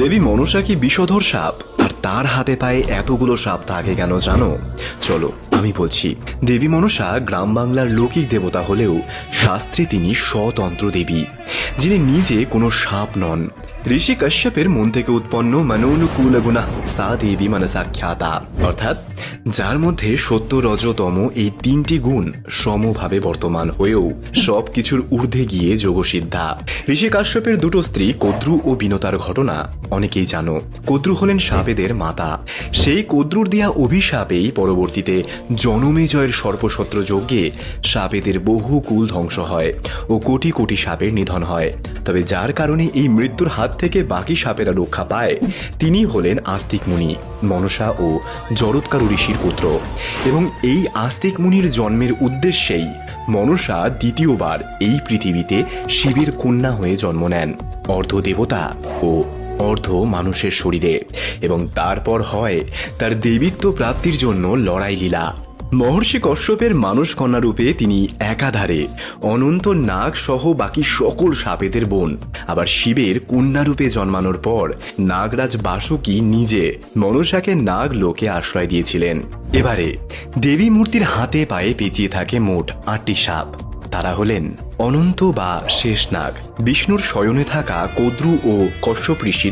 দেবী মনসা কি বিষধর সাপ, আর তার হাতে পায়ে এতগুলো সাপ থাকে কেন জানো? চলো আমি বলছি। দেবী মনসা গ্রাম বাংলার লৌকিক দেবতা হলেও শাস্ত্রে তিনি স্বতন্ত্র দেবী, যিনি নিজে কোনো সাপ নন। ঋষি কাশ্যপের মন থেকে উৎপন্ন মনোনুকূল গুণা সা দেবী মনসাখ্যাতা, অর্থাৎ যার মধ্যে সত্য রজতম এই তিনটি গুণ সমভাবে বর্তমান হয়েও সবকিছুর ঊর্ধ্বে গিয়ে যোগসিদ্ধা। ঋষি কাশ্যপের দুটো স্ত্রী কদ্রু ও বিনতার ঘটনা অনেকেই জানো। কদ্রু হলেন সাপেদের মাতা। সেই কদ্রুর দেয়া অভিশাপেই পরবর্তীতে জনমেজয়ের সর্পসত্র যজ্ঞে সাপেদের বহু কুল ধ্বংস হয় ও কোটি কোটি সাপের নিধন হয়। তবে যার কারণে এই মৃত্যুর হাত থেকে বাকি সাপেরা রক্ষা পায় তিনি হলেন আস্তিক মুনি, মনসা ও জরৎকারু ঋষির পুত্র। এবং এই আস্তিক মুনির জন্মের উদ্দেশ্যেই মনসা দ্বিতীয়বার এই পৃথিবীতে শিবের কন্যা হয়ে জন্ম নেন, অর্ধ দেবতা ও অর্ধ মানুষের শরীরে। এবং তারপর হয় তার দেবীত্ব প্রাপ্তির জন্য লড়াই লীলা। মহর্ষি কশ্যপের মানস কন্যা রূপে তিনি একাধারে অনন্ত নাগ সহ বাকি সকল সাপেদের বোন। আবার শিবের কন্যা রূপে জন্মানোর পর নাগরাজ বাসুকি নিজে মনসাকে নাগ লোকে আশ্রয় দিয়েছিলেন। এবারে দেবী মূর্তির হাতে পায়ে পেঁচিয়ে থাকে মোট ৮টি সাপ। তারা হলেন অনন্ত বা শেষ নাগ, বিষ্ণুর শয়নে থাকা কদ্রু ও কশ্যপ ঋষির